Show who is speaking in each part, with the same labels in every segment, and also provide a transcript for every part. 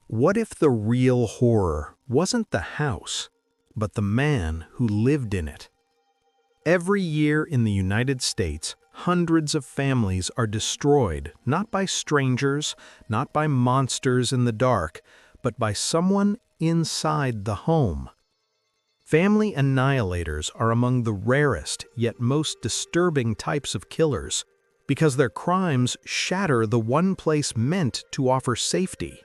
Speaker 1: What if the real horror wasn't the house, but the man who lived in it? Every year in the United States, hundreds of families are destroyed not by strangers, not by monsters in the dark, but by someone inside the home. Family annihilators are among the rarest yet most disturbing types of killers because their crimes shatter the one place meant to offer safety.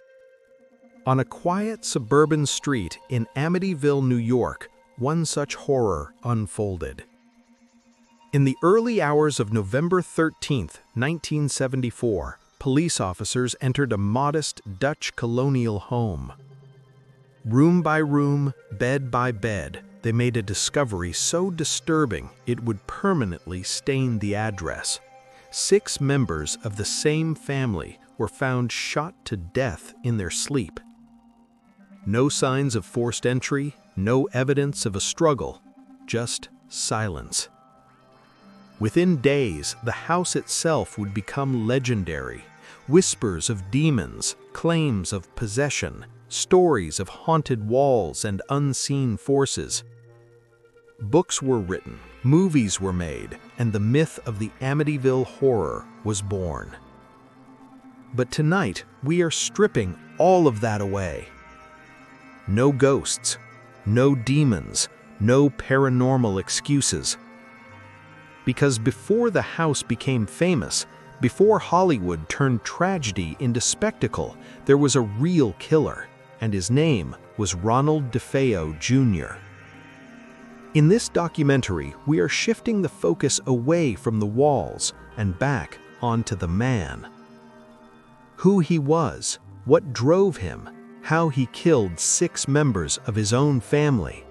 Speaker 1: On a quiet suburban street in Amityville, New York, one such horror unfolded. In the early hours of November 13, 1974, police officers entered a modest Dutch colonial home. Room by room, bed by bed, they made a discovery so disturbing it would permanently stain the address. 6 members of the same family were found shot to death in their sleep. No signs of forced entry, no evidence of a struggle, just silence. Within days, the house itself would become legendary. Whispers of demons, claims of possession, stories of haunted walls and unseen forces. Books were written, movies were made, and the myth of the Amityville Horror was born. But tonight, we are stripping all of that away. No ghosts, no demons, no paranormal excuses. Because before the house became famous, before Hollywood turned tragedy into spectacle, there was a real killer, and his name was Ronald DeFeo Jr. In this documentary, we are shifting the focus away from the walls and back onto the man. Who he was, what drove him, how he killed 6 members of his own family,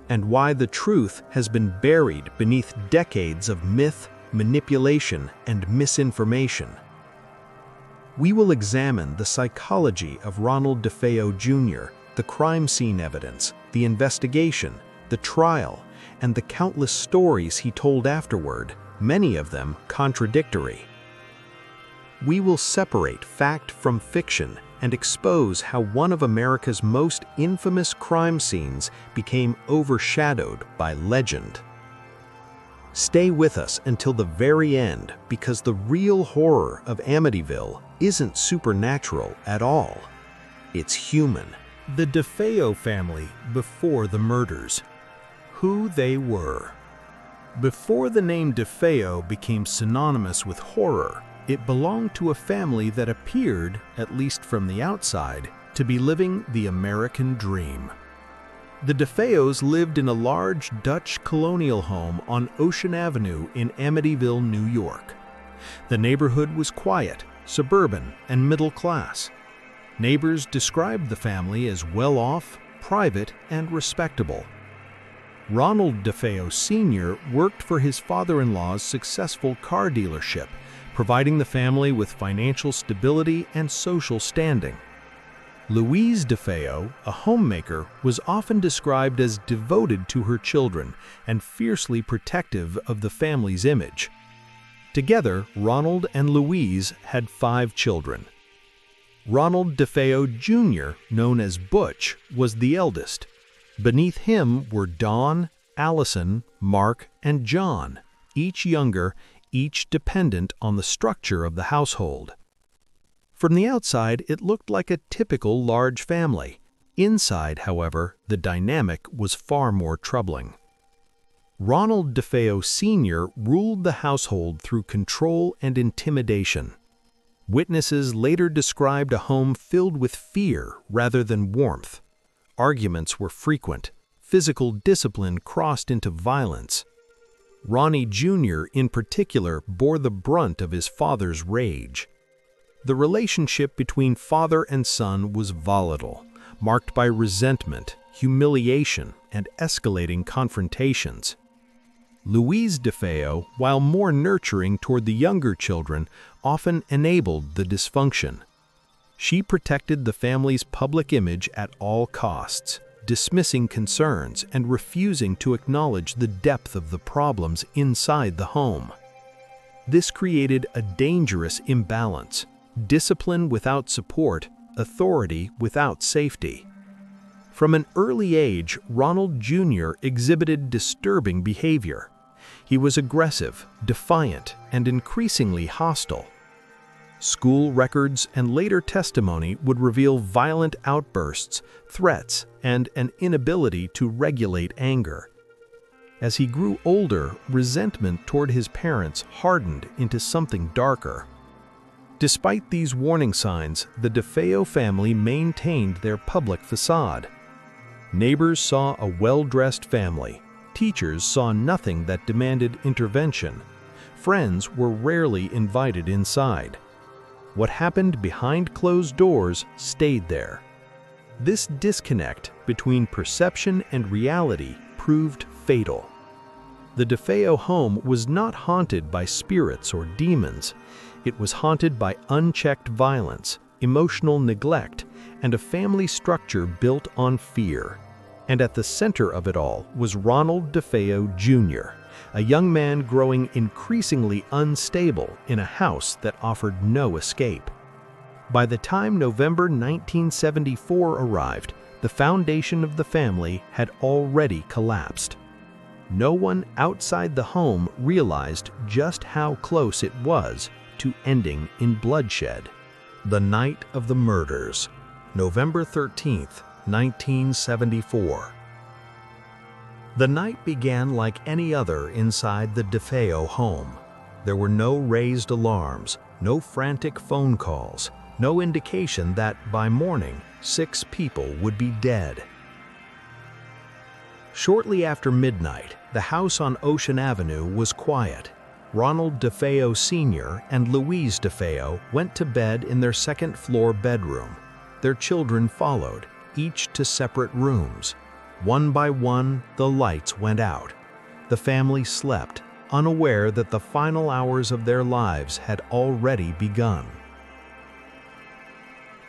Speaker 1: and why the truth has been buried beneath decades of myth, manipulation, and misinformation. We will examine the psychology of Ronald DeFeo Jr., the crime scene evidence, the investigation, the trial, and the countless stories he told afterward, many of them contradictory. We will separate fact from fiction and expose how one of America's most infamous crime scenes became overshadowed by legend. Stay with us until the very end, because the real horror of Amityville isn't supernatural at all. It's human. The DeFeo family before the murders. Who they were. Before the name DeFeo became synonymous with horror, it belonged to a family that appeared, at least from the outside, to be living the American dream. The DeFeos lived in a large Dutch colonial home on Ocean Avenue in Amityville, New York. The neighborhood was quiet, suburban, and middle class. Neighbors described the family as well-off, private, and respectable. Ronald DeFeo Sr. worked for his father-in-law's successful car dealership, providing the family with financial stability and social standing. Louise DeFeo, a homemaker, was often described as devoted to her children and fiercely protective of the family's image. Together, Ronald and Louise had 5 children. Ronald DeFeo Jr., known as Butch, was the eldest. Beneath him were Dawn, Allison, Mark, and John, each younger, each dependent on the structure of the household. From the outside, it looked like a typical large family. Inside, however, the dynamic was far more troubling. Ronald DeFeo Sr. ruled the household through control and intimidation. Witnesses later described a home filled with fear rather than warmth. Arguments were frequent. Physical discipline crossed into violence. Ronnie Jr. in particular bore the brunt of his father's rage. The relationship between father and son was volatile, marked by resentment, humiliation, and escalating confrontations. Louise DeFeo, while more nurturing toward the younger children, often enabled the dysfunction. She protected the family's public image at all costs, dismissing concerns and refusing to acknowledge the depth of the problems inside the home. This created a dangerous imbalance: discipline without support authority without safety. From an early age, Ronald Jr. exhibited disturbing behavior. He was aggressive, defiant, and increasingly hostile. School records and later testimony would reveal violent outbursts, threats, and an inability to regulate anger. As he grew older, resentment toward his parents hardened into something darker. Despite these warning signs, the DeFeo family maintained their public facade. Neighbors saw a well-dressed family. Teachers saw nothing that demanded intervention. Friends were rarely invited inside. What happened behind closed doors stayed there. This disconnect between perception and reality proved fatal. The DeFeo home was not haunted by spirits or demons. It was haunted by unchecked violence, emotional neglect, and a family structure built on fear. And at the center of it all was Ronald DeFeo Jr., a young man growing increasingly unstable in a house that offered no escape. By the time November 1974 arrived, the foundation of the family had already collapsed. No one outside the home realized just how close it was to ending in bloodshed. The night of the murders, November 13th, 1974. The night began like any other inside the DeFeo home. There were no raised alarms, no frantic phone calls, no indication that by morning, 6 people would be dead. Shortly after midnight, the house on Ocean Avenue was quiet. Ronald DeFeo Sr. and Louise DeFeo went to bed in their second-floor bedroom. Their children followed, each to separate rooms. One by one, the lights went out. The family slept, unaware that the final hours of their lives had already begun.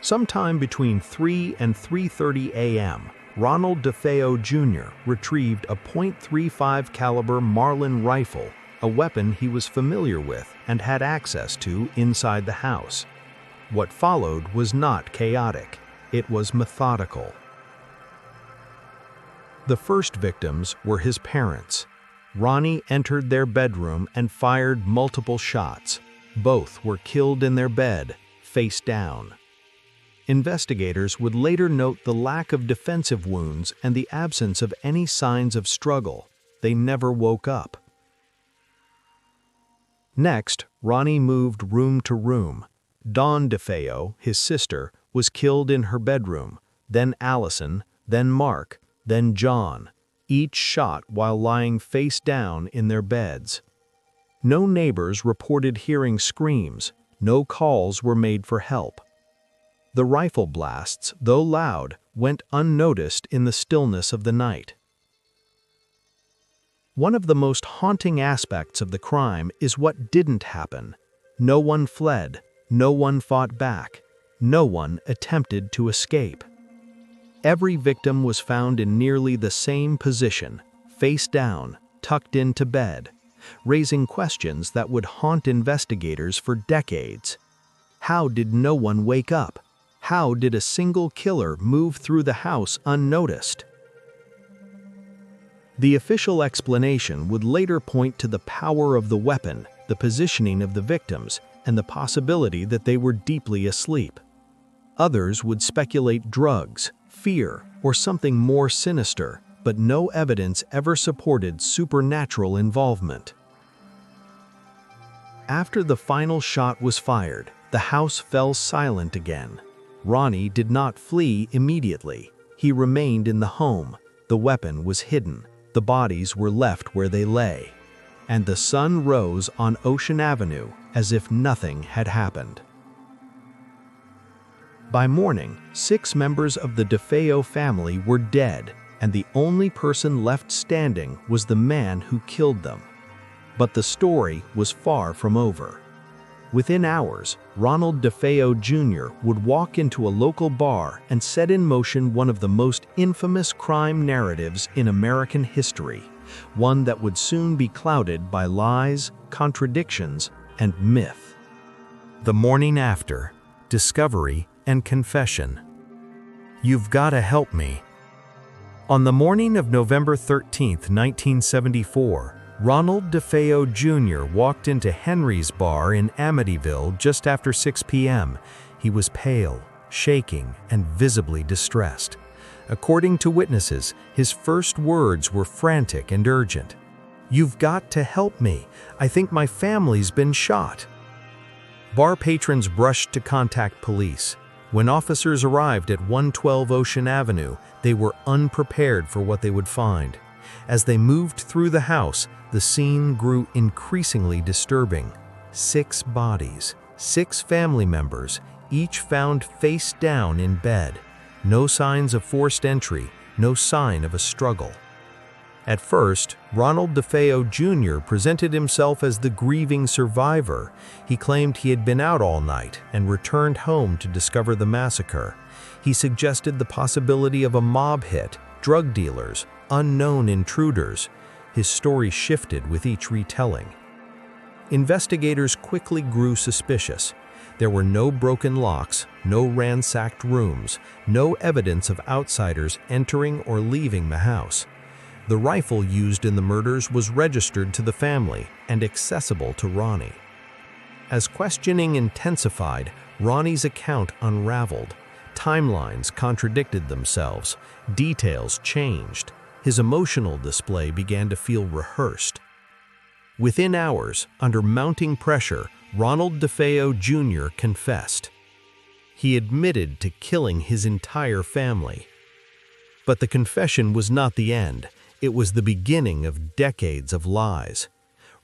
Speaker 1: Sometime between 3 and 3:30 a.m., Ronald DeFeo Jr. retrieved a .35 caliber Marlin rifle, a weapon he was familiar with and had access to inside the house. What followed was not chaotic. It was methodical. The first victims were his parents. Ronnie entered their bedroom and fired multiple shots. Both were killed in their bed, face down. Investigators would later note the lack of defensive wounds and the absence of any signs of struggle. They never woke up. Next, Ronnie moved room to room. Dawn DeFeo, his sister, was killed in her bedroom, then Allison, then Mark, then John, each shot while lying face down in their beds. No neighbors reported hearing screams. No calls were made for help. The rifle blasts, though loud, went unnoticed in the stillness of the night. One of the most haunting aspects of the crime is what didn't happen. No one fled. No one fought back. No one attempted to escape. Every victim was found in nearly the same position, face down, tucked into bed, raising questions that would haunt investigators for decades. How did no one wake up? How did a single killer move through the house unnoticed? The official explanation would later point to the power of the weapon, the positioning of the victims, and the possibility that they were deeply asleep. Others would speculate drugs, fear, or something more sinister, but no evidence ever supported supernatural involvement. After the final shot was fired, the house fell silent again. Ronnie did not flee immediately. He remained in the home. The weapon was hidden. The bodies were left where they lay. And the sun rose on Ocean Avenue as if nothing had happened. By morning, 6 members of the DeFeo family were dead, and the only person left standing was the man who killed them. But the story was far from over. Within hours, Ronald DeFeo Jr. would walk into a local bar and set in motion one of the most infamous crime narratives in American history, one that would soon be clouded by lies, contradictions, and myth. The morning after, discovery and confession. You've got to help me. On the morning of November 13, 1974, Ronald DeFeo Jr. walked into Henry's bar in Amityville just after 6 p.m. He was pale, shaking, and visibly distressed. According to witnesses, his first words were frantic and urgent. "You've got to help me. I think my family's been shot." Bar patrons rushed to contact police. When officers arrived at 112 Ocean Avenue, they were unprepared for what they would find. As they moved through the house, the scene grew increasingly disturbing. 6 bodies, 6 family members, each found face down in bed. No signs of forced entry, no sign of a struggle. At first, Ronald DeFeo Jr. presented himself as the grieving survivor. He claimed he had been out all night and returned home to discover the massacre. He suggested the possibility of a mob hit, drug dealers, unknown intruders. His story shifted with each retelling. Investigators quickly grew suspicious. There were no broken locks, no ransacked rooms, no evidence of outsiders entering or leaving the house. The rifle used in the murders was registered to the family and accessible to Ronnie. As questioning intensified, Ronnie's account unraveled. Timelines contradicted themselves, details changed. His emotional display began to feel rehearsed. Within hours, under mounting pressure, Ronald DeFeo Jr. confessed. He admitted to killing his entire family. But the confession was not the end. It was the beginning of decades of lies.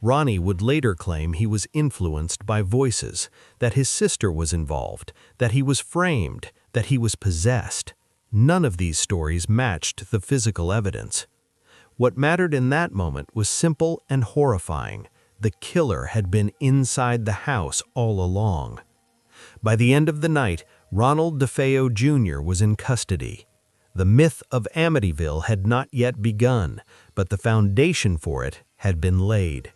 Speaker 1: Ronnie would later claim he was influenced by voices, that his sister was involved, that he was framed, that he was possessed. None of these stories matched the physical evidence. What mattered in that moment was simple and horrifying. The killer had been inside the house all along. By the end of the night, Ronald DeFeo Jr. was in custody. The myth of Amityville had not yet begun, but the foundation for it had been laid.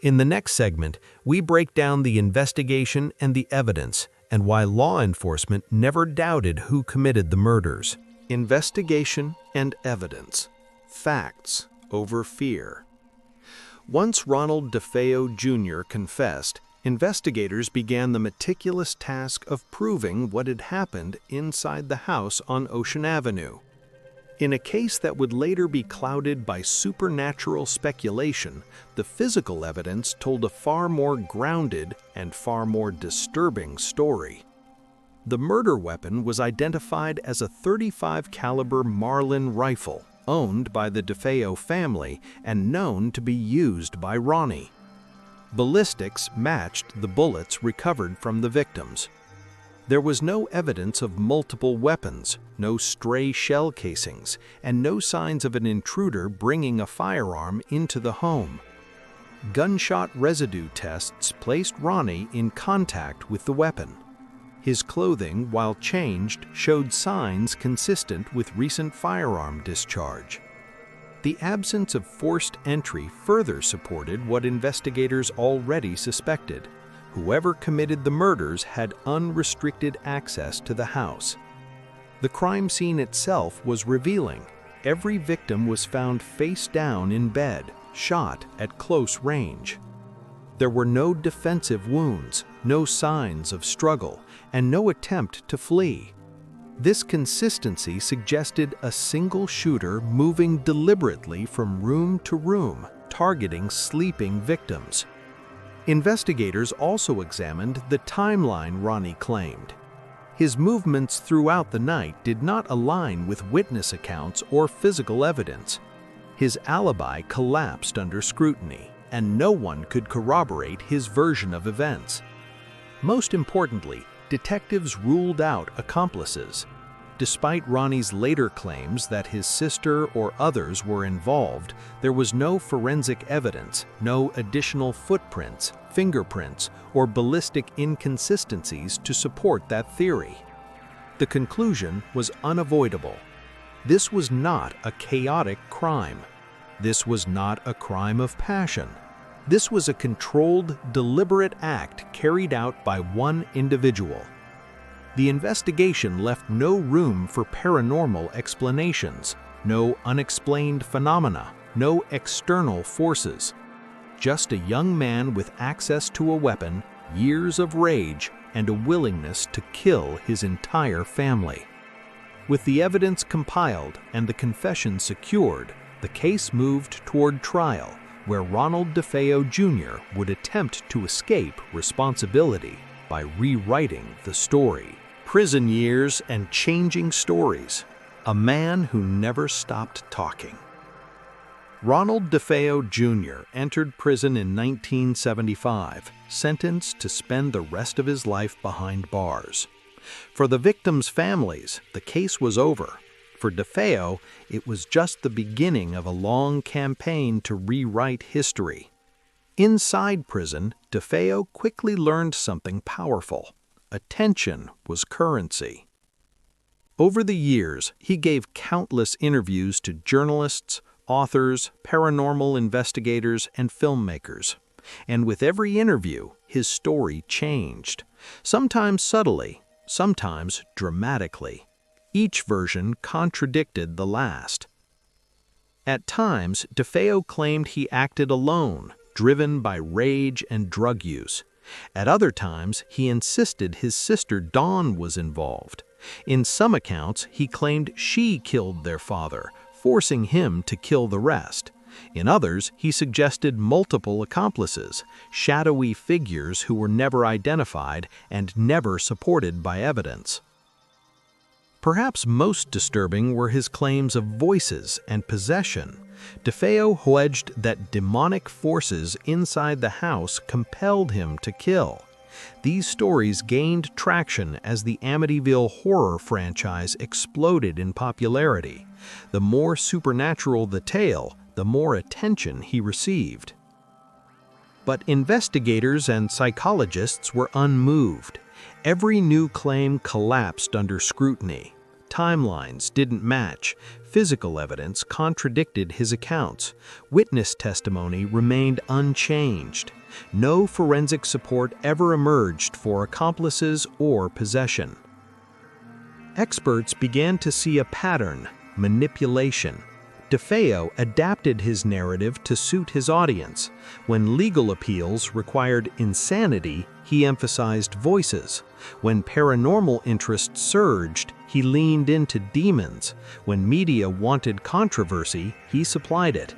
Speaker 1: In the next segment, we break down the investigation and the evidence, and why law enforcement never doubted who committed the murders. Investigation and evidence. Facts over fear. Once Ronald DeFeo Jr. confessed, investigators began the meticulous task of proving what had happened inside the house on Ocean Avenue. In a case that would later be clouded by supernatural speculation, the physical evidence told a far more grounded and far more disturbing story. The murder weapon was identified as a .35 caliber Marlin rifle, owned by the DeFeo family and known to be used by Ronnie. Ballistics matched the bullets recovered from the victims. There was no evidence of multiple weapons, no stray shell casings, and no signs of an intruder bringing a firearm into the home. Gunshot residue tests placed Ronnie in contact with the weapon. His clothing, while changed, showed signs consistent with recent firearm discharge. The absence of forced entry further supported what investigators already suspected. Whoever committed the murders had unrestricted access to the house. The crime scene itself was revealing. Every victim was found face down in bed, shot at close range. There were no defensive wounds, no signs of struggle, and no attempt to flee. This consistency suggested a single shooter moving deliberately from room to room, targeting sleeping victims. Investigators also examined the timeline Ronnie claimed. His movements throughout the night did not align with witness accounts or physical evidence. His alibi collapsed under scrutiny, and no one could corroborate his version of events. Most importantly, detectives ruled out accomplices. Despite Ronnie's later claims that his sister or others were involved, there was no forensic evidence, no additional footprints, fingerprints, or ballistic inconsistencies to support that theory. The conclusion was unavoidable. This was not a chaotic crime. This was not a crime of passion. This was a controlled, deliberate act carried out by one individual. The investigation left no room for paranormal explanations, no unexplained phenomena, no external forces. Just a young man with access to a weapon, years of rage, and a willingness to kill his entire family. With the evidence compiled and the confession secured, the case moved toward trial, where Ronald DeFeo Jr. would attempt to escape responsibility by rewriting the story. Prison years and changing stories. A man who never stopped talking. Ronald DeFeo Jr. entered prison in 1975, sentenced to spend the rest of his life behind bars. For the victims' families, the case was over. For DeFeo, it was just the beginning of a long campaign to rewrite history. Inside prison, DeFeo quickly learned something powerful. Attention was currency. Over the years, he gave countless interviews to journalists, authors, paranormal investigators, and filmmakers. And with every interview, his story changed. Sometimes subtly, sometimes dramatically. Each version contradicted the last. At times, DeFeo claimed he acted alone, driven by rage and drug use. At other times, he insisted his sister Dawn was involved. In some accounts, he claimed she killed their father, forcing him to kill the rest. In others, he suggested multiple accomplices, shadowy figures who were never identified and never supported by evidence. Perhaps most disturbing were his claims of voices and possession. DeFeo alleged that demonic forces inside the house compelled him to kill. These stories gained traction as the Amityville Horror franchise exploded in popularity. The more supernatural the tale, the more attention he received. But investigators and psychologists were unmoved. Every new claim collapsed under scrutiny. Timelines didn't match. Physical evidence contradicted his accounts. Witness testimony remained unchanged. No forensic support ever emerged for accomplices or possession. Experts began to see a pattern: manipulation. DeFeo adapted his narrative to suit his audience. When legal appeals required insanity, he emphasized voices. When paranormal interest surged, he leaned into demons. When media wanted controversy, he supplied it.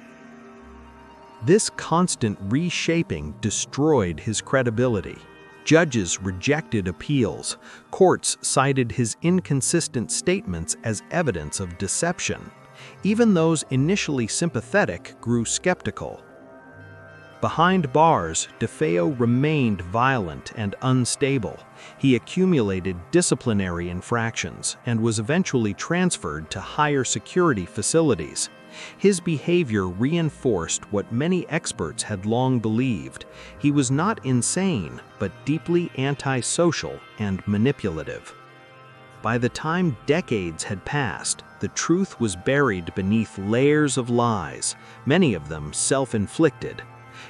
Speaker 1: This constant reshaping destroyed his credibility. Judges rejected appeals. Courts cited his inconsistent statements as evidence of deception. Even those initially sympathetic grew skeptical. Behind bars, DeFeo remained violent and unstable. He accumulated disciplinary infractions and was eventually transferred to higher security facilities. His behavior reinforced what many experts had long believed. He was not insane, but deeply antisocial and manipulative. By the time decades had passed, the truth was buried beneath layers of lies, many of them self-inflicted.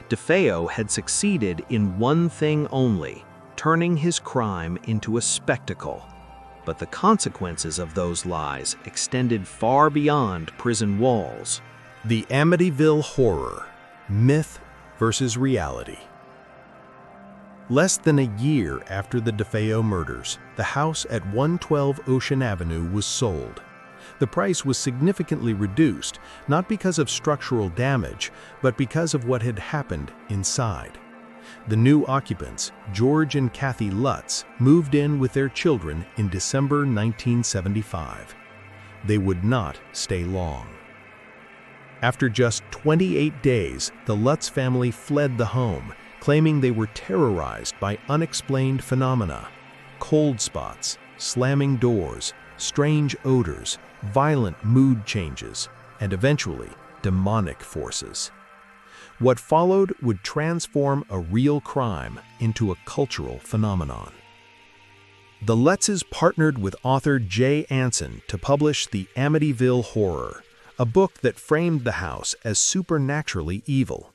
Speaker 1: DeFeo had succeeded in one thing only: turning his crime into a spectacle. But the consequences of those lies extended far beyond prison walls. The Amityville Horror: Myth versus Reality. Less than a year after the DeFeo murders, the house at 112 Ocean Avenue was sold. The price was significantly reduced, not because of structural damage, but because of what had happened inside. The new occupants, George and Kathy Lutz, moved in with their children in December 1975. They would not stay long. After just 28 days, the Lutz family fled the home, claiming they were terrorized by unexplained phenomena: cold spots, slamming doors, strange odors, violent mood changes, and eventually demonic forces. What followed would transform a real crime into a cultural phenomenon. The Lutzes partnered with author Jay Anson to publish The Amityville Horror, a book that framed the house as supernaturally evil.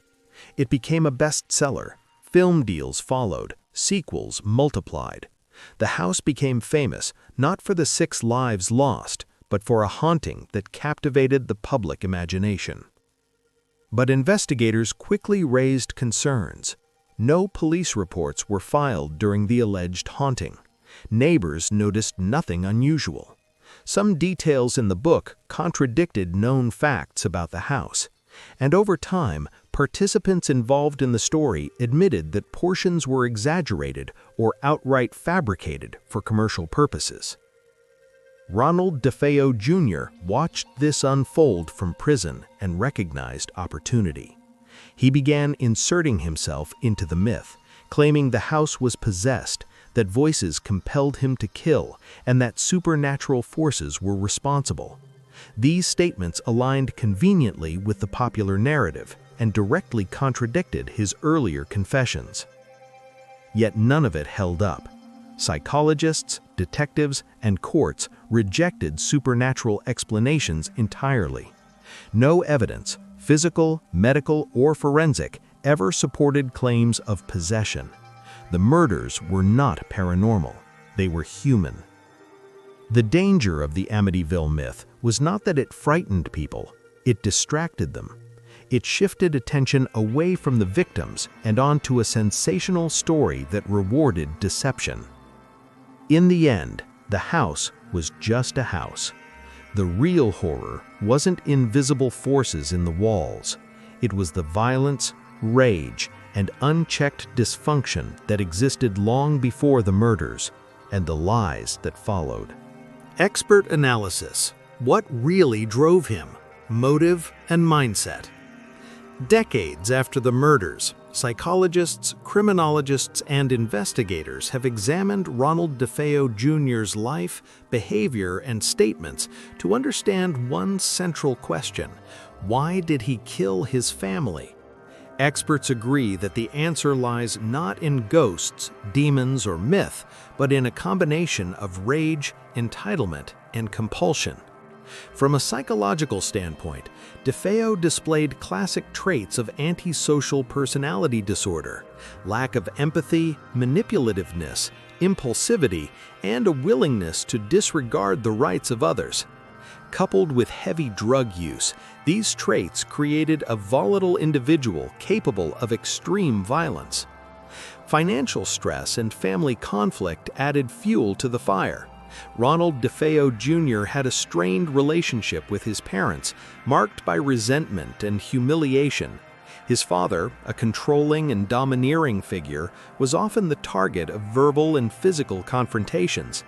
Speaker 1: It became a bestseller. Film deals followed, sequels multiplied. The house became famous not for the 6 lives lost, but for a haunting that captivated the public imagination. But investigators quickly raised concerns. No police reports were filed during the alleged haunting. Neighbors noticed nothing unusual. Some details in the book contradicted known facts about the house, and over time, participants involved in the story admitted that portions were exaggerated or outright fabricated for commercial purposes. Ronald DeFeo Jr. watched this unfold from prison and recognized opportunity. He began inserting himself into the myth, claiming the house was possessed, that voices compelled him to kill, and that supernatural forces were responsible. These statements aligned conveniently with the popular narrative and directly contradicted his earlier confessions. Yet none of it held up. Psychologists, detectives, and courts rejected supernatural explanations entirely. No evidence, physical, medical, or forensic, ever supported claims of possession. The murders were not paranormal. They were human. The danger of the Amityville myth was not that it frightened people, it distracted them. It shifted attention away from the victims and onto a sensational story that rewarded deception. In the end, the house was just a house. The real horror wasn't invisible forces in the walls. It was the violence, rage, and unchecked dysfunction that existed long before the murders, and the lies that followed. Expert analysis. What really drove him? Motive and mindset. Decades after the murders, psychologists, criminologists, and investigators have examined Ronald DeFeo Jr.'s life, behavior, and statements to understand one central question: why did he kill his family? Experts agree that the answer lies not in ghosts, demons, or myth, but in a combination of rage, entitlement, and compulsion. From a psychological standpoint, DeFeo displayed classic traits of antisocial personality disorder, lack of empathy, manipulativeness, impulsivity, and a willingness to disregard the rights of others. Coupled with heavy drug use, these traits created a volatile individual capable of extreme violence. Financial stress and family conflict added fuel to the fire. Ronald DeFeo Jr. had a strained relationship with his parents, marked by resentment and humiliation. His father, a controlling and domineering figure, was often the target of verbal and physical confrontations.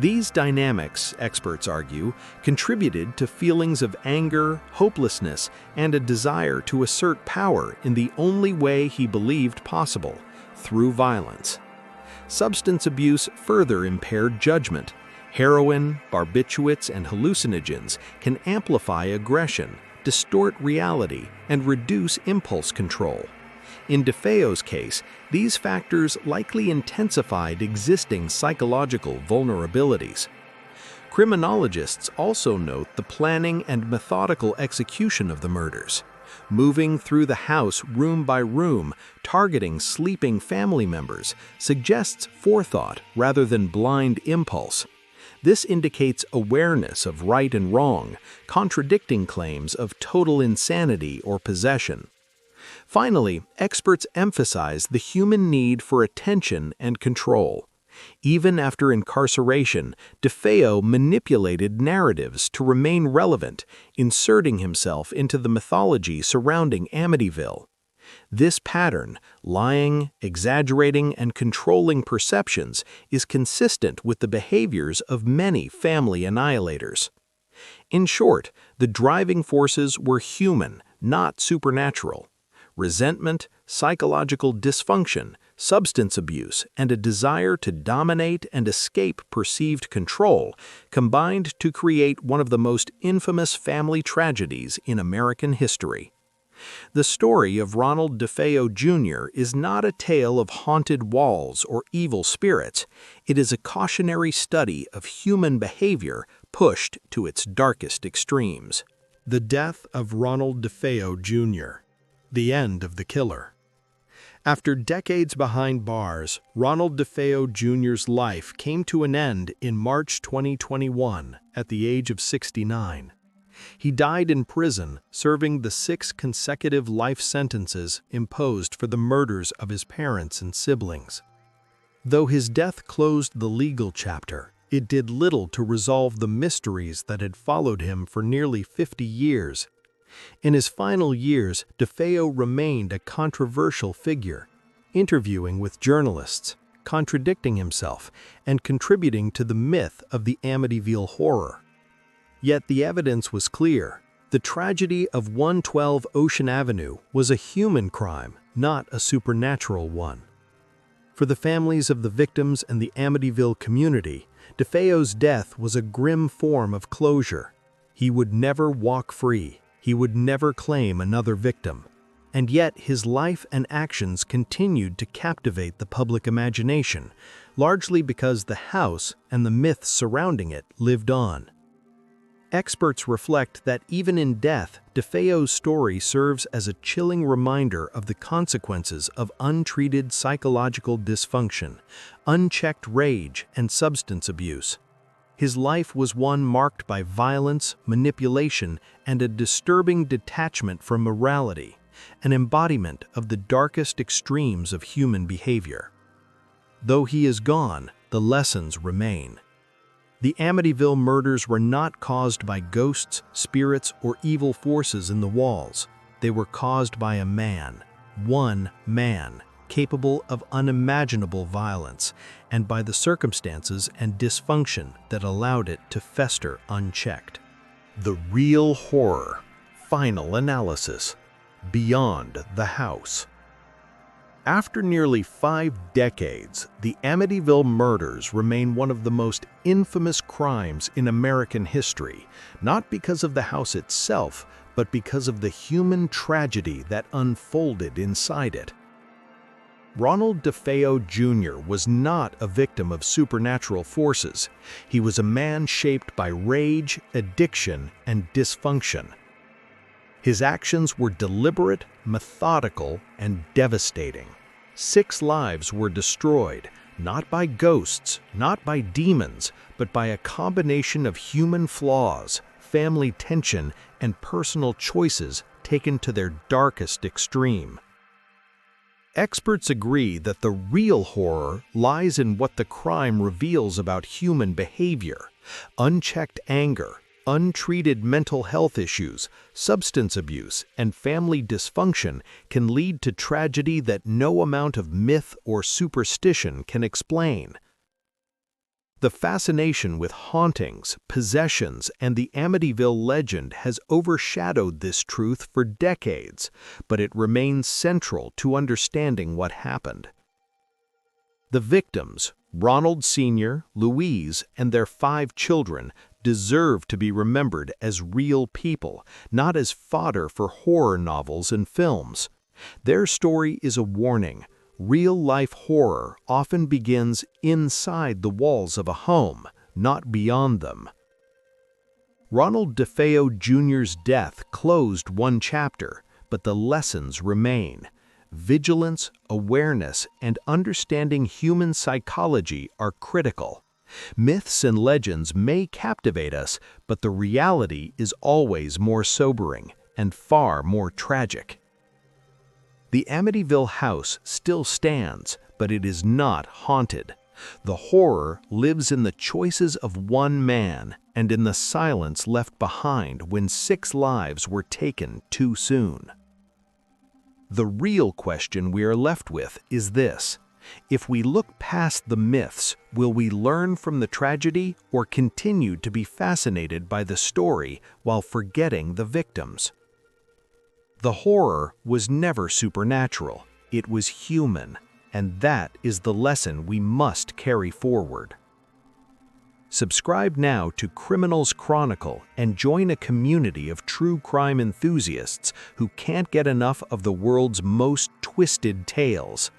Speaker 1: These dynamics, experts argue, contributed to feelings of anger, hopelessness, and a desire to assert power in the only way he believed possible, through violence. Substance abuse further impaired judgment. Heroin, barbiturates, and hallucinogens can amplify aggression, distort reality, and reduce impulse control. In DeFeo's case, these factors likely intensified existing psychological vulnerabilities. Criminologists also note the planning and methodical execution of the murders. Moving through the house room by room, targeting sleeping family members, suggests forethought rather than blind impulse. This indicates awareness of right and wrong, contradicting claims of total insanity or possession. Finally, experts emphasize the human need for attention and control. Even after incarceration, DeFeo manipulated narratives to remain relevant, inserting himself into the mythology surrounding Amityville. This pattern, lying, exaggerating, and controlling perceptions, is consistent with the behaviors of many family annihilators. In short, the driving forces were human, not supernatural. Resentment, psychological dysfunction, substance abuse, and a desire to dominate and escape perceived control combined to create one of the most infamous family tragedies in American history. The story of Ronald DeFeo Jr. is not a tale of haunted walls or evil spirits. It is a cautionary study of human behavior pushed to its darkest extremes. The death of Ronald DeFeo Jr. The end of the killer. After decades behind bars, Ronald DeFeo Jr.'s life came to an end in March 2021 at the age of 69. He died in prison, serving the 6 consecutive life sentences imposed for the murders of his parents and siblings. Though his death closed the legal chapter, it did little to resolve the mysteries that had followed him for nearly 50 years. In his final years, DeFeo remained a controversial figure, interviewing with journalists, contradicting himself, and contributing to the myth of the Amityville Horror. Yet the evidence was clear. The tragedy of 112 Ocean Avenue was a human crime, not a supernatural one. For the families of the victims and the Amityville community, DeFeo's death was a grim form of closure. He would never walk free. He would never claim another victim. And yet his life and actions continued to captivate the public imagination, largely because the house and the myths surrounding it lived on. Experts reflect that even in death, DeFeo's story serves as a chilling reminder of the consequences of untreated psychological dysfunction, unchecked rage, and substance abuse. His life was one marked by violence, manipulation, and a disturbing detachment from morality, an embodiment of the darkest extremes of human behavior. Though he is gone, the lessons remain. The Amityville murders were not caused by ghosts, spirits, or evil forces in the walls. They were caused by a man, one man, capable of unimaginable violence, and by the circumstances and dysfunction that allowed it to fester unchecked. The real horror. Final analysis. Beyond the house. After nearly 5 decades, the Amityville murders remain one of the most infamous crimes in American history, not because of the house itself, but because of the human tragedy that unfolded inside it. Ronald DeFeo Jr. was not a victim of supernatural forces. He was a man shaped by rage, addiction, and dysfunction. His actions were deliberate, methodical, and devastating. 6 lives were destroyed, not by ghosts, not by demons, but by a combination of human flaws, family tension, and personal choices taken to their darkest extreme. Experts agree that the real horror lies in what the crime reveals about human behavior: unchecked anger, untreated mental health issues, substance abuse, and family dysfunction can lead to tragedy that no amount of myth or superstition can explain. The fascination with hauntings, possessions, and the Amityville legend has overshadowed this truth for decades, but it remains central to understanding what happened. The victims, Ronald Sr., Louise, and their 5 children, deserve to be remembered as real people, not as fodder for horror novels and films. Their story is a warning. Real-life horror often begins inside the walls of a home, not beyond them. Ronald DeFeo Jr.'s death closed one chapter, but the lessons remain. Vigilance, awareness, and understanding human psychology are critical. Myths and legends may captivate us, but the reality is always more sobering and far more tragic. The Amityville house still stands, but it is not haunted. The horror lives in the choices of one man and in the silence left behind when 6 lives were taken too soon. The real question we are left with is this: if we look past the myths, will we learn from the tragedy or continue to be fascinated by the story while forgetting the victims? The horror was never supernatural, it was human, and that is the lesson we must carry forward. Subscribe now to Criminals Chronicle and join a community of true crime enthusiasts who can't get enough of the world's most twisted tales.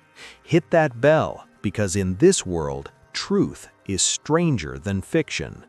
Speaker 1: Hit that bell, because in this world, truth is stranger than fiction.